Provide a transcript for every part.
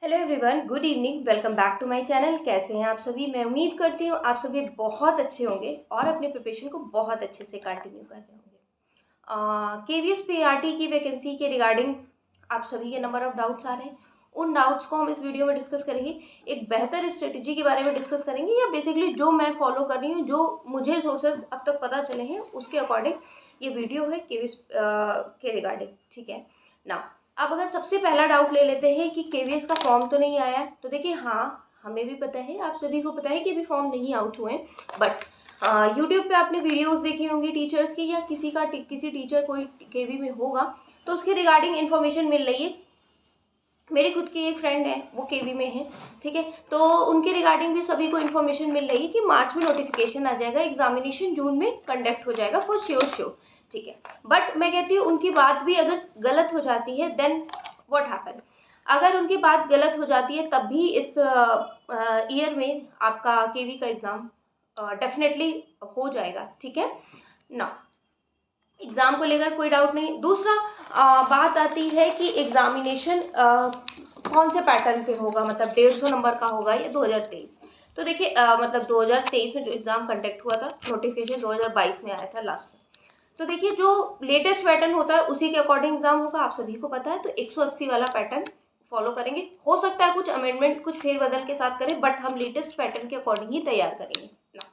Hello everyone, good evening. Welcome back to my channel. कैसे हैं आप सभी? मैं उम्मीद करती हूँ आप सभी बहुत अच्छे होंगे और अपने प्रिपरेशन को बहुत अच्छे से कंटिन्यू कर रहे होंगे। केवीएस पीआरटी की वैकेंसी के रिगार्डिंग आप सभी के नंबर ऑफ डाउट्स आ रहे हैं। उन डाउट्स को हम इस वीडियो में डिस्कस करेंगे। एक बेहतर स्ट्रेटजी के बारे में डिस्कस करेंगे या बेसिकली जो मैं फॉलो कर रही हूँ, जो मुझे सोर्सेज अब तक पता चले हैं उसके अकॉर्डिंग ये वीडियो है केवीएस के रिगार्डिंग। ठीक है ना। अब अगर सबसे पहला डाउट ले लेते हैं कि केवीएस का फॉर्म तो नहीं आया, तो देखिए हाँ, हमें भी पता है, आप सभी को पता है कि अभी फॉर्म नहीं आउट हुए हैं। बट यूट्यूब पे आपने वीडियोस देखी होंगी टीचर्स की, या किसी टीचर कोई केवी में होगा तो उसके रिगार्डिंग इन्फॉर्मेशन मिल रही है। मेरी खुद की एक फ्रेंड है, वो केवी में है। ठीक है, तो उनके रिगार्डिंग भी सभी को इन्फॉर्मेशन मिल रही है कि मार्च में नोटिफिकेशन आ जाएगा, एग्जामिनेशन जून में कंडक्ट हो जाएगा फॉर श्योर। ठीक है, बट मैं कहती हूँ उनकी बात भी अगर गलत हो जाती है देन व्हाट हैपन। अगर उनकी बात गलत हो जाती है तब भी इस ईयर में आपका केवी का एग्ज़ाम डेफिनेटली हो जाएगा। ठीक है ना, एग्ज़ाम को लेकर कोई डाउट नहीं। दूसरा बात आती है कि एग्ज़ामिनेशन कौन से पैटर्न पे होगा, मतलब 150 नंबर का होगा या 2023। तो देखिए मतलब 2023 में जो एग्ज़ाम कंडक्ट हुआ था, नोटिफिकेशन 2022 में आया था लास्ट में। तो देखिए जो लेटेस्ट पैटर्न होता है उसी के अकॉर्डिंग एग्जाम होगा, आप सभी को पता है। तो 180 वाला पैटर्न फॉलो करेंगे। हो सकता है कुछ अमेंडमेंट, कुछ फेरबदल के साथ करें, बट हम लेटेस्ट पैटर्न के अकॉर्डिंग ही तैयार करेंगे ना।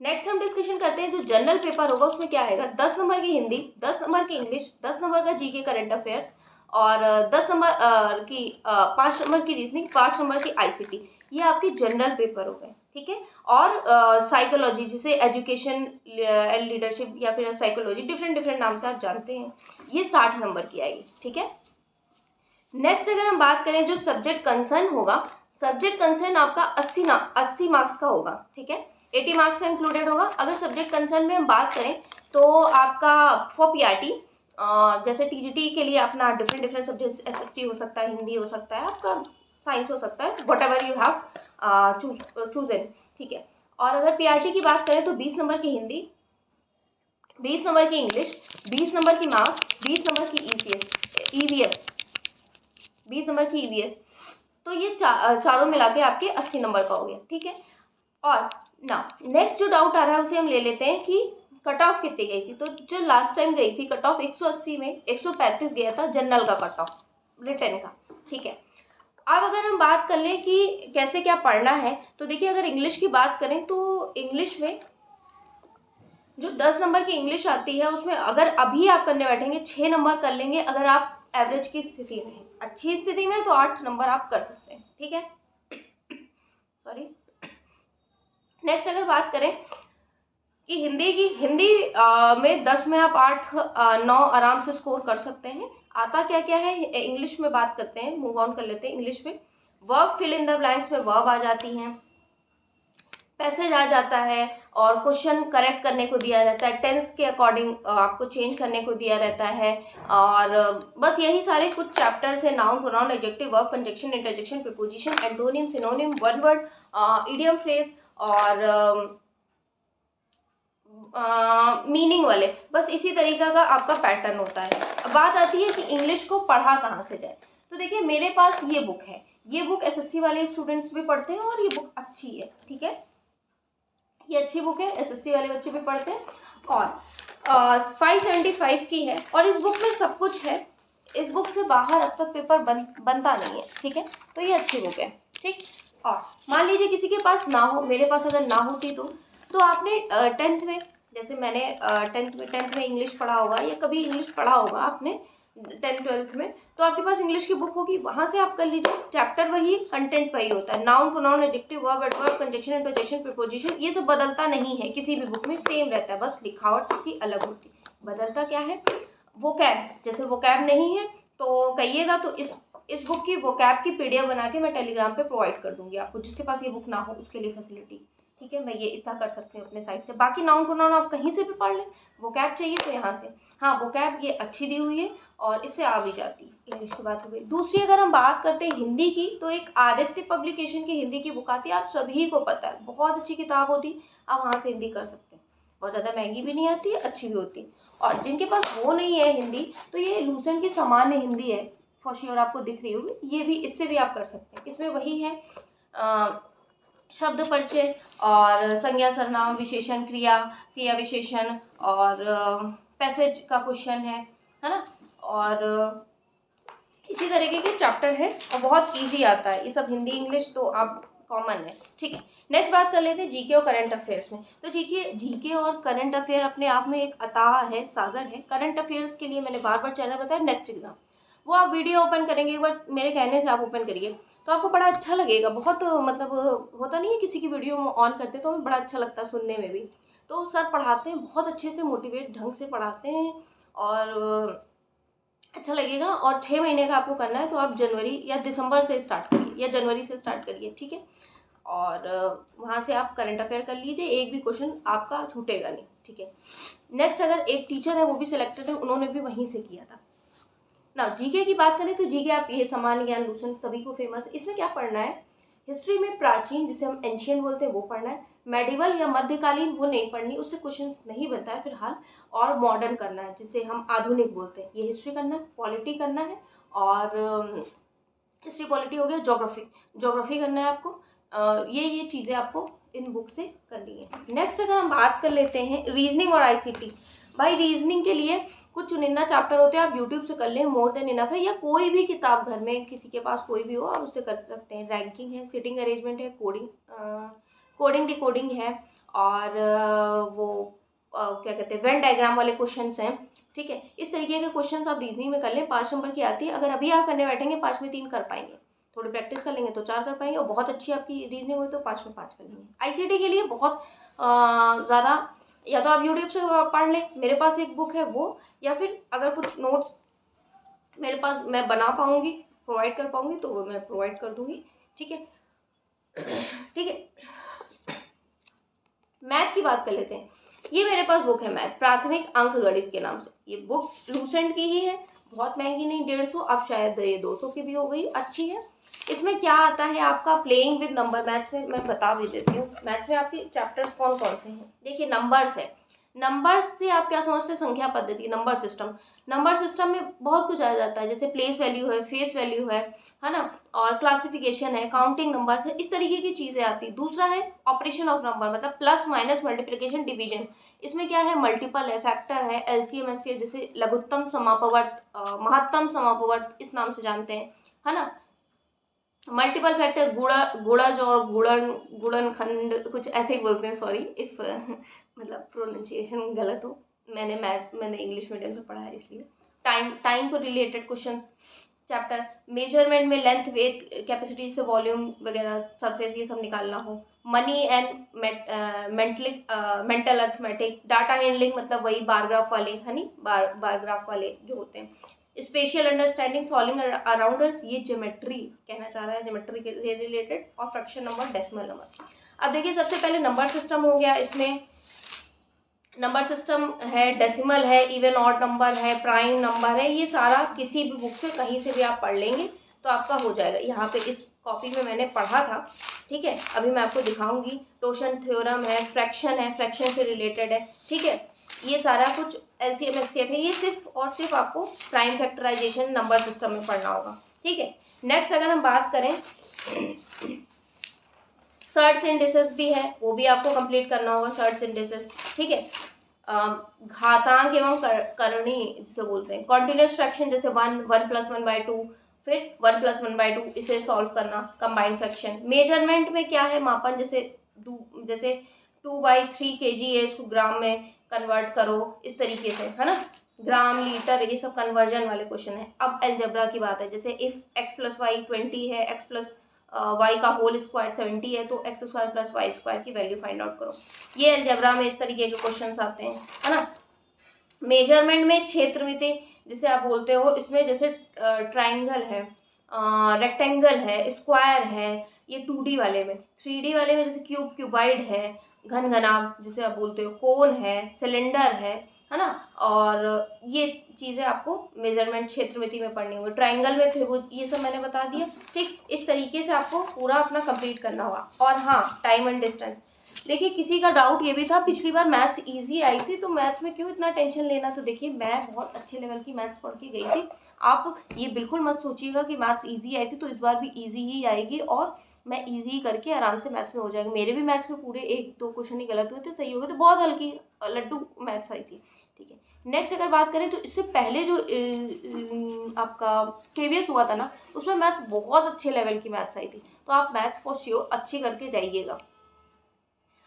नेक्स्ट हम डिस्कशन करते हैं जो जनरल पेपर होगा उसमें क्या आएगा। 10 नंबर की हिंदी, 10 नंबर की इंग्लिश, 10 नंबर का जीके करंट अफेयर्स और 10 नंबर की 5 नंबर की रीजनिंग, 5 नंबर की आईसीटी। ये आपके जनरल पेपर हो गए। ठीक है, और साइकोलॉजी जिसे एजुकेशन एंड लीडरशिप या फिर साइकोलॉजी, डिफरेंट डिफरेंट नाम से आप जानते हैं, ये 60 नंबर की आएगी। ठीक है, नेक्स्ट अगर हम बात करें जो सब्जेक्ट कंसर्न होगा, सब्जेक्ट कंसर्न आपका 80 मार्क्स का होगा। ठीक है, 80 मार्क्स का इंक्लूडेड होगा। अगर सब्जेक्ट कंसर्न में हम बात करें तो आपका फॉर पीआरटी जैसे टीजीटी के लिए अपना डिफरेंट डिफरेंट सब्जेक्ट, एसएसटी हो सकता है, हिंदी हो सकता है, आपका साइंस हो सकता है, what ever you have chosen. ठीक है, और अगर पीआरटी की बात करें तो 20 नंबर की हिंदी, 20 नंबर की इंग्लिश, 20 नंबर की मार्क्स, 20 नंबर की ईवीएस, 20 नंबर की ईवीएस। तो ये चारों मिला के आपके 80 नंबर का हो गया। ठीक है, और ना नेक्स्ट जो डाउट आ रहा है उसे हम ले लेते हैं कि कट ऑफ कितनी गई थी। तो जो लास्ट टाइम गई थी कट ऑफ 180 में 135 गया था जनरल का कट ऑफ, रिटर्न का। ठीक है, अब अगर हम बात कर लें कि कैसे क्या पढ़ना है, तो देखिए अगर इंग्लिश की बात करें तो इंग्लिश में जो 10 नंबर की इंग्लिश आती है उसमें अगर अभी आप करने बैठेंगे 6 नंबर कर लेंगे। अगर आप एवरेज की स्थिति में, अच्छी स्थिति में, तो 8 नंबर आप कर सकते हैं। ठीक है, सॉरी। नेक्स्ट अगर बात करें कि हिंदी में 10 में आप 8 9 आराम से स्कोर कर सकते हैं। आता क्या क्या है, इंग्लिश में बात करते हैं, मूव ऑन कर लेते हैं इंग्लिश में। Verb, fill in the blanks में वर्ब आ जाती हैं, पैसेज आ जाता है, और क्वेश्चन करेक्ट करने को दिया रहता है, टेंस के अकॉर्डिंग आपको चेंज करने को दिया रहता है। और बस यही सारे कुछ चैप्टर्स है। Noun, pronoun, adjective, verb, conjunction, interjection, preposition, antonym, synonym, one word, idiom phrase और मीनिंग वाले। बस इसी तरीका का आपका पैटर्न होता है। अब बात आती है कि इंग्लिश को पढ़ा कहाँ से जाए। तो देखिए मेरे पास ये बुक है, ये बुक एसएससी वाले स्टूडेंट्स भी पढ़ते हैं और ये बुक अच्छी है। ठीक है, ये अच्छी बुक है, एसएससी वाले बच्चे भी पढ़ते हैं, और 575 की है, और इस बुक में सब कुछ है। इस बुक से बाहर अब तक पेपर बनता नहीं है। ठीक है, तो ये अच्छी बुक है। ठीक, और मान लीजिए किसी के पास ना हो, मेरे पास अगर ना होती तो आपने 10th में, जैसे मैंने 10th में इंग्लिश पढ़ा होगा या कभी इंग्लिश पढ़ा होगा आपने 10th 12th में, तो आपके पास इंग्लिश की बुक होगी, वहां से आप कर लीजिए। चैप्टर वही, कंटेंट वही होता है। Noun, pronoun, adjective, verb, adverb, conjunction, interjection, preposition, ये सब बदलता नहीं है, किसी भी बुक में सेम रहता है, बस लिखावट सबकी अलग होती है। बदलता क्या है, वोकैब। जैसे वोकैब नहीं है तो कहिएगा, तो इस बुक की वोकैब की पीडीएफ बना के मैं टेलीग्राम पे प्रोवाइड कर दूंगी आपको, जिसके पास ये बुक ना हो उसके लिए फैसिलिटी। ठीक है, मैं ये इतना कर सकती हूँ अपने साइड से। बाकी नाउन प्रोनाउन आप कहीं से भी पढ़ लें, वोकैब चाहिए तो यहाँ से। हाँ, वोकैब ये अच्छी दी हुई है और इससे आ भी जाती है। इंग्लिश की बात हो गई। दूसरी अगर हम बात करते हैं हिंदी की, तो एक आदित्य पब्लिकेशन की हिंदी की बुक आती है, आप सभी को पता है, बहुत अच्छी किताब होती, आप वहाँ से हिंदी कर सकते हैं। बहुत ज़्यादा महंगी भी नहीं आती है, अच्छी भी होती है। और जिनके पास वो नहीं है हिंदी, तो ये लूसेंट की सामान्य हिंदी है, फॉर श्योर आपको दिख रही होगी, ये भी इससे भी आप कर सकते हैं। इसमें वही है शब्द परिचय और संज्ञा सर्वनाम विशेषण क्रिया, क्रिया विशेषण और पैसेज का क्वेश्चन है ना। और इसी तरीके के चैप्टर है और बहुत इजी आता है। ये सब हिंदी इंग्लिश तो आप कॉमन है, ठीक है। नेक्स्ट बात कर लेते हैं जीके और करंट अफेयर्स में। तो जीके और करंट अफेयर अपने आप में एक अथाह है, सागर है। करंट अफेयर्स के लिए मैंने बार बार चैनल बताया नेक्स्ट एग्जाम, वो आप वीडियो ओपन करेंगे, एक बार मेरे कहने से आप ओपन करिए तो आपको बड़ा अच्छा लगेगा। बहुत मतलब होता नहीं है किसी की वीडियो ऑन करते तो हमें बड़ा अच्छा लगता है सुनने में भी। तो सर पढ़ाते हैं बहुत अच्छे से, मोटिवेट ढंग से पढ़ाते हैं और अच्छा लगेगा। और 6 महीने का आपको करना है तो आप जनवरी या दिसंबर से स्टार्ट करिए या जनवरी से स्टार्ट करिए, ठीक है। और वहाँ से आप करंट अफेयर कर लीजिए, एक भी क्वेश्चन आपका छूटेगा नहीं, ठीक है। नेक्स्ट अगर एक टीचर है वो भी सिलेक्टेड है, उन्होंने भी वहीं से किया था ना। जीके की बात करें तो जीके आप ये सामान्य ज्ञान लूसेंट सभी को फेमस है। इसमें क्या पढ़ना है, हिस्ट्री में प्राचीन जिसे हम एंशियंट बोलते हैं वो पढ़ना है, मेडिवल या मध्यकालीन वो नहीं पढ़नी, उससे क्वेश्चंस नहीं बनता है फिलहाल। और मॉडर्न करना है जिसे हम आधुनिक बोलते हैं, ये हिस्ट्री करना है, पॉलिटी करना है और हिस्ट्री पॉलिटी हो गया, ज्योग्राफी करना है आपको। ये चीज़ें आपको इन बुक से करनी है। नेक्स्ट अगर हम बात कर लेते हैं रीजनिंग और आईसीटी। भाई रीजनिंग के लिए कुछ चुनिंदा चैप्टर होते हैं, आप यूट्यूब से कर लें, मोर देन इनफ है। या कोई भी किताब घर में किसी के पास कोई भी हो आप उससे कर सकते हैं। रैंकिंग है, सिटिंग अरेंजमेंट है, कोडिंग डिकोडिंग है और क्या कहते हैं वेन डायग्राम वाले क्वेश्चंस हैं, ठीक है। इस तरीके के क्वेश्चंस आप रीजनिंग में कर लें, 5 नंबर की आती है। अगर अभी आप करने बैठेंगे 5 में 3 कर पाएंगे, थोड़ी प्रैक्टिस कर लेंगे तो 4 कर पाएंगे और बहुत अच्छी आपकी रीजनिंग हुई तो 5 में 5 कर लेंगे। आईसीटी के लिए बहुत ज़्यादा या तो आप यूट्यूब से पढ़ लें, मेरे पास एक बुक है वो, या फिर अगर कुछ नोट्स मेरे पास मैं बना पाऊंगी, प्रोवाइड कर पाऊंगी तो वो मैं प्रोवाइड कर दूंगी, ठीक है। ठीक है, मैथ की बात कर लेते हैं। ये मेरे पास बुक है मैथ प्राथमिक अंक गणित के नाम से। ये बुक लूसेंट की ही है, बहुत महंगी नहीं, 150, अब शायद ये 200 की भी हो गई, अच्छी है। इसमें क्या आता है आपका प्लेइंग विद नंबर। मैथ्स में मैं बता भी देती हूँ, मैथ्स में आपके चैप्टर्स कौन कौन से हैं। देखिए नंबर्स है, नंबर्स से आप क्या समझते हैं, संख्या पद्धति, नंबर सिस्टम। नंबर सिस्टम में बहुत कुछ आ जाता है, जैसे प्लेस वैल्यू है, फेस वैल्यू है ना, और क्लासिफिकेशन है, काउंटिंग नंबर है, इस तरीके की चीज़ें आती है। दूसरा है ऑपरेशन ऑफ नंबर, मतलब प्लस माइनस मल्टीप्लिकेशन डिवीजन। इसमें क्या है, मल्टीपल है, फैक्टर है, एलसीएम एससीएफ, जैसे लघुत्तम समापवर्त, महत्तम समापवर्त इस नाम से जानते हैं, है ना। मल्टीपल फैक्टर, गुणज और गुणनखंड कुछ ऐसे ही बोलते हैं, सॉरी इफ मतलब प्रोनाउंसिएशन गलत हो। मैंने इंग्लिश मीडियम से पढ़ा है इसलिए। टाइम को रिलेटेड क्वेश्चंस चैप्टर, मेजरमेंट में लेंथ, वेट, कैपेसिटी से वॉल्यूम वगैरह, सरफेस, ये सब निकालना हो। Money and mental arithmetic, data handling मतलब वही बार ग्राफ वाले, है नी, बार ग्राफ वाले जो होते हैं। स्पेशल अंडरस्टैंडिंग, सॉल्विंग अराउंडर्स, ये ज्योमेट्री कहना चाह रहा है, ज्योमेट्री के रिलेटेड, और फ्रैक्शन नंबर, डेसिमल नंबर। अब देखिए सबसे पहले नंबर सिस्टम हो गया। इसमें नंबर सिस्टम है, डेसिमल है, इवन ऑड नंबर है, प्राइम नंबर है, ये सारा किसी भी बुक से कहीं से भी आप पढ़ लेंगे तो आपका हो जाएगा। यहाँ पे इस कॉपी में मैंने पढ़ा था, ठीक है, अभी मैं आपको दिखाऊंगी। टोशन थ्योरम है, फ्रैक्शन से रिलेटेड है, ठीक है। ये सारा कुछ एलसीएम एचसीएफ है, ये सिर्फ और सिर्फ आपको प्राइम फैक्टराइजेशन नंबर सिस्टम में पढ़ना होगा, ठीक है। नेक्स्ट अगर हम बात करें सर्च इंडिसेस भी है, वो भी आपको कंप्लीट करना होगा, सर्च इंडिसेस, ठीक है। घातांक एवं करणी जिसे बोलते हैं, कॉन्टिन्यूस फ्रैक्शन जैसे 1 1+1/2, फिर 1+1/2, इसे सॉल्व करना, कंबाइंड फ्रैक्शन। मेजरमेंट में क्या है, मापन, जैसे 2/3 kg है, इसको ग्राम में कन्वर्ट करो, इस तरीके से, है ना, ग्राम, लीटर, ये सब कन्वर्जन वाले क्वेश्चन है। अब अलजेब्रा की बात है, जैसे इफ x+y 20 है, x+ y का होल स्क्वायर 70 है, तो x² + y² की वैल्यू फाइंड आउट करो। ये अलजेब्रा में इस तरीके के क्वेश्चंस आते हैं, है ना। मेजरमेंट में क्षेत्रमिति जिसे आप बोलते हो, इसमें जैसे ट्राइंगल है, रेक्टेंगल है, स्क्वायर है, ये 2D वाले में। 3D वाले में जैसे क्यूबाइड है, घनाभ जिसे आप बोलते हो, कोन है, सिलेंडर है ना। और ये चीज़ें आपको मेजरमेंट क्षेत्रमिति में पढ़नी होगी। ट्राइंगल में त्रिभुज, ये सब मैंने बता दिया, ठीक। इस तरीके से आपको पूरा अपना कंप्लीट करना होगा। और हाँ, टाइम एंड डिस्टेंस। देखिए किसी का डाउट ये भी था, पिछली बार मैथ्स इजी आई थी तो मैथ्स में क्यों इतना टेंशन लेना। तो देखिए मैं बहुत अच्छे लेवल की मैथ्स पढ़ के गई थी, आप ये बिल्कुल मत सोचिएगा कि मैथ्स ईजी आई थी तो इस बार भी ईजी ही आएगी और मैं ईजी करके आराम से मैथ्स में हो जाएगा। मेरे भी मैथ्स में पूरे 1-2 क्वेश्चन ही गलत हुए थे, सही हो गए, तो बहुत हल्की लड्डू मैथ्स आई थी। ठीक है, नेक्स्ट अगर बात करें तो इससे पहले जो आपका केवीएस हुआ था ना, उसमें मैथ्स बहुत अच्छे लेवल की मैथ्स आई थी, तो आप मैथ्स फॉर श्योर अच्छी करके जाइएगा।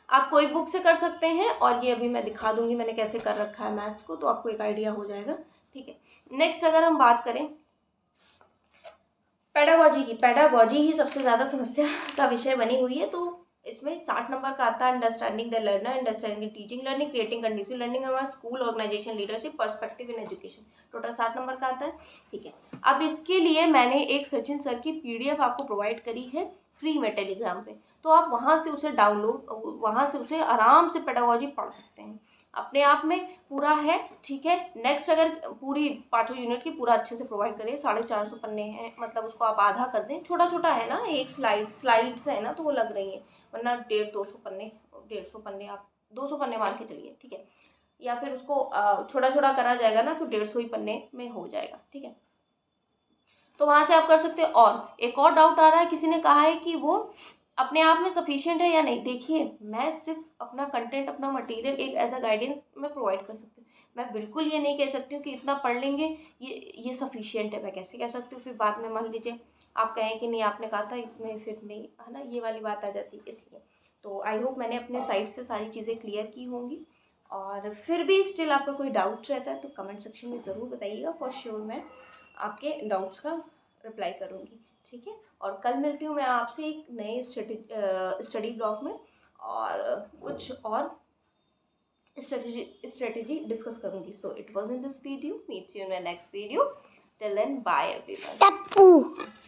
आप कोई बुक से कर सकते हैं और ये अभी मैं दिखा दूंगी मैंने कैसे कर रखा है मैथ्स को, तो आपको एक आइडिया हो जाएगा। ठीक है, नेक्स्ट अगर हम बात करें पेडागॉजी की, पेडागॉजी ही सबसे ज़्यादा समस्या का विषय बनी हुई है। तो इसमें 60 नंबर का आता है understanding the learner, understanding teaching learning, creating condition learning, हमारा school organisation leadership, perspective in education, total 60 number का आता है। ठीक है, अब इसके लिए मैंने एक सचिन सर की पीडीएफ आपको प्रोवाइड करी है फ्री में टेलीग्राम पे, तो आप वहाँ से उसे डाउनलोड, वहाँ से उसे आराम से पेडागॉजी पढ़ सकते हैं, अपने आप में पूरा है। ठीक है, नेक्स्ट अगर पूरी 5 यूनिट की पूरा अच्छे से प्रोवाइड करें, 450 पन्ने हैं, मतलब उसको आप आधा कर दें, छोटा छोटा है ना, एक स्लाइड्स है ना, तो वो लग रही है, वरना 150-200 पन्ने, 150 पन्ने आप 200 पन्ने मान के चलिए। ठीक है, या फिर उसको छोटा छोटा करा जाएगा ना तो 150 ही पन्ने में हो जाएगा। ठीक है, तो वहाँ से आप कर सकते हैं। और एक और डाउट आ रहा है, किसी ने कहा है कि वो अपने आप में सफिशिएंट है या नहीं। देखिए, मैं सिर्फ अपना कंटेंट, अपना मटेरियल एक एज अ गाइडेंस मैं प्रोवाइड कर सकती हूँ, मैं बिल्कुल ये नहीं कह सकती हूँ कि इतना पढ़ लेंगे ये सफिशिएंट है। मैं कैसे कह सकती हूँ, फिर बाद में मान लीजिए आप कहें कि नहीं आपने कहा था इसमें, फिर नहीं, है ना, ये वाली बात आ जाती है। इसलिए तो आई होप मैंने अपने साइड से सारी चीज़ें क्लियर की होंगी, और फिर भी स्टिल आपका कोई डाउट रहता है तो कमेंट सेक्शन में ज़रूर बताइएगा, फॉर श्योर मैं आपके डाउट्स का रिप्लाई करूँगी। ठीक है, और कल मिलती हूँ मैं आपसे एक नए स्टडी ब्लॉग में, और कुछ और स्ट्रेटेजी डिस्कस करूँगी। So it was in this video, meet you in my next video, till then bye everyone.